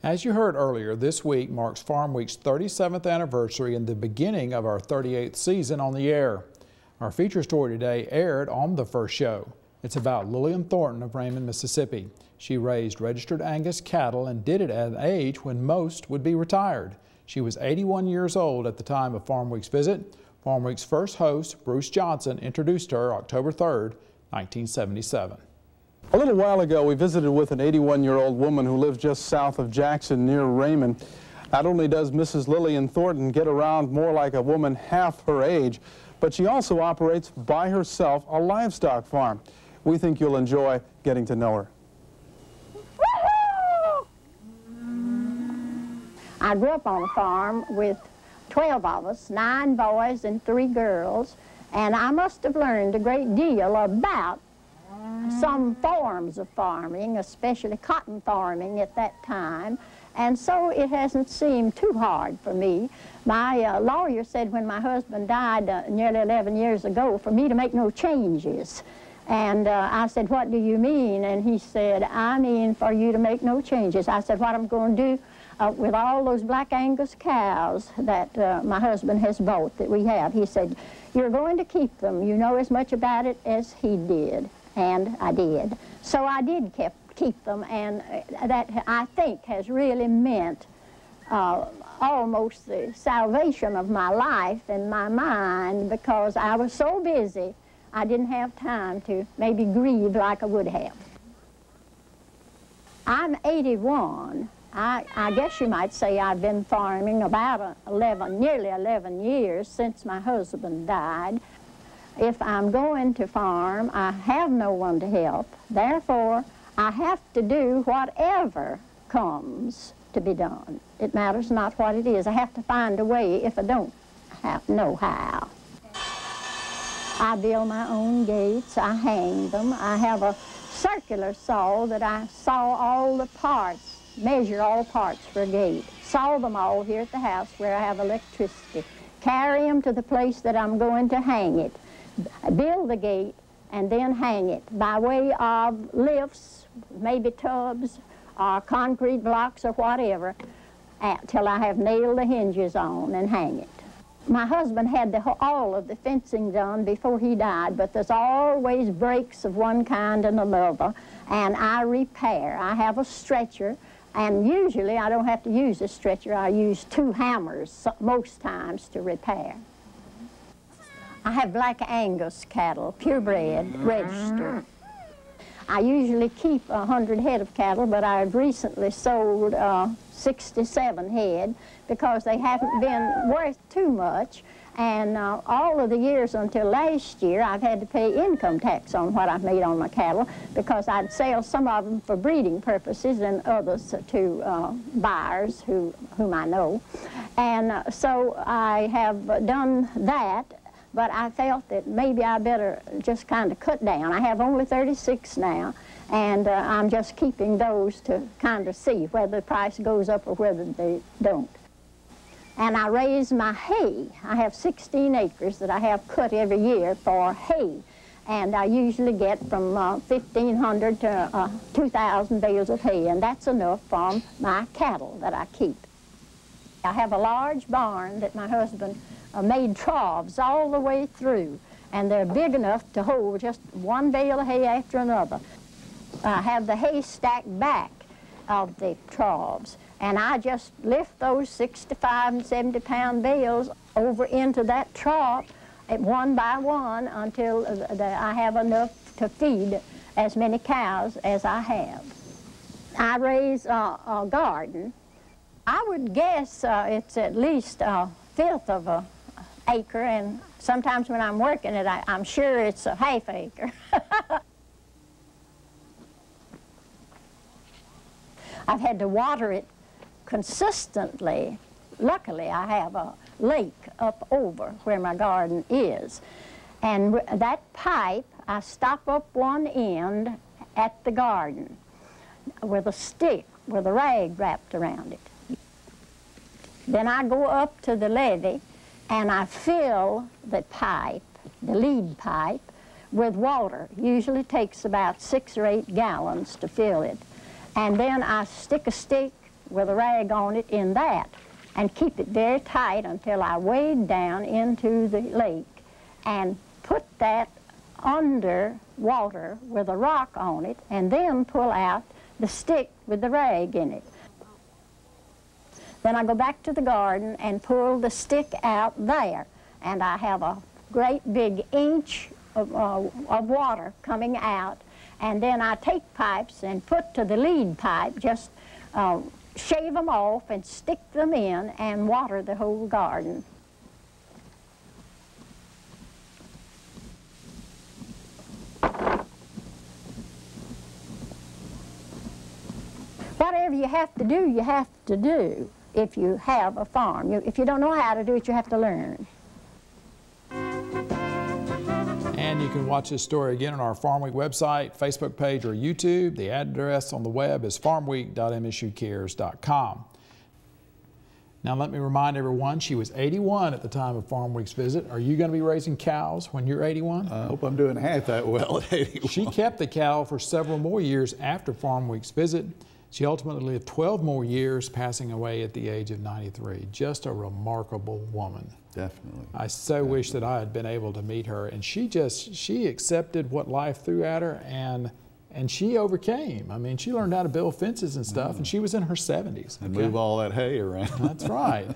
As you heard earlier, this week marks Farm Week's 37th anniversary and the beginning of our 38th season on the air. Our feature story today aired on the first show. It's about Lillian Thornton of Raymond, Mississippi. She raised registered Angus cattle and did it at an age when most would be retired. She was 81 years old at the time of Farm Week's visit. Farm Week's first host, Bruce Johnson, introduced her October 3rd, 1977. A little while ago, we visited with an 81-year-old woman who lives just south of Jackson near Raymond. Not only does Mrs. Lillian Thornton get around more like a woman half her age, but she also operates by herself a livestock farm. We think you'll enjoy getting to know her. I grew up on a farm with 12 of us, 9 boys and 3 girls, and I must have learned a great deal about some forms of farming, especially cotton farming at that time, and so it hasn't seemed too hard for me. My lawyer said when my husband died nearly 11 years ago for me to make no changes. And I said, what do you mean? And he said, I mean for you to make no changes. I said, what I'm going to do with all those black Angus cows that my husband has bought that we have. He said, you're going to keep them. You know as much about it as he did. And I did. So I did keep them, and that, I think, has really meant almost the salvation of my life and my mind, because I was so busy I didn't have time to maybe grieve like I would have. I'm 81. I guess you might say I've been farming about nearly 11 years since my husband died. If I'm going to farm, I have no one to help. Therefore, I have to do whatever comes to be done. It matters not what it is. I have to find a way if I don't know how. I build my own gates. I hang them. I have a circular saw that I saw all the parts, measure all parts for a gate. Saw them all here at the house where I have electricity. Carry them to the place that I'm going to hang it. Build the gate and then hang it by way of lifts, maybe tubs, or concrete blocks or whatever, till I have nailed the hinges on and hang it. My husband had all of the fencing done before he died, but there's always breaks of one kind and another, and I repair. I have a stretcher, and usually I don't have to use a stretcher. I use 2 hammers most times to repair. I have black Angus cattle, purebred, registered. I usually keep 100 head of cattle, but I've recently sold 67 head because they haven't been worth too much. And all of the years until last year, I've had to pay income tax on what I've made on my cattle because I'd sell some of them for breeding purposes and others to buyers whom I know. And so I have done that. But I felt that maybe I better just kind of cut down. I have only 36 now, and I'm just keeping those to kind of see whether the price goes up or whether they don't. And I raise my hay. I have 16 acres that I have cut every year for hay, and I usually get from 1,500 to 2,000 bales of hay, and that's enough for my cattle that I keep. I have a large barn that my husband made troughs all the way through, and they're big enough to hold just one bale of hay after another. I have the hay stacked back of the troughs, and I just lift those 65 and 70-pound bales over into that trough one by one until I have enough to feed as many cows as I have. I raise a garden. I would guess it's at least a 1/5 of an acre, and sometimes when I'm working it, I'm sure it's a 1/2 acre. I've had to water it consistently. Luckily, I have a lake up over where my garden is. And that pipe, I stop up one end at the garden with a stick with a rag wrapped around it. Then I go up to the levee and I fill the pipe, the lead pipe, with water. Usually takes about 6 or 8 gallons to fill it. And then I stick a stick with a rag on it in that and keep it very tight until I wade down into the lake and put that under water with a rock on it and then pull out the stick with the rag in it. Then I go back to the garden and pull the stick out there, and I have a great big inch of water coming out, and then I take pipes and put to the lead pipe, just shave them off and stick them in and water the whole garden. Whatever you have to do, you have to do if you have a farm. If you don't know how to do it, you have to learn. And you can watch this story again on our Farm Week website, Facebook page, or YouTube. The address on the web is farmweek.msucares.com. Now let me remind everyone, she was 81 at the time of Farm Week's visit. Are you going to be raising cows when you're 81? I hope I'm doing half that well at 81. She kept the cow for several more years after Farm Week's visit. She ultimately lived 12 more years, passing away at the age of 93. Just a remarkable woman. Definitely. I so wish that I had been able to meet her. And she accepted what life threw at her, and she overcame. I mean, she learned how to build fences and stuff, and she was in her 70s. And move all that hay around. That's right.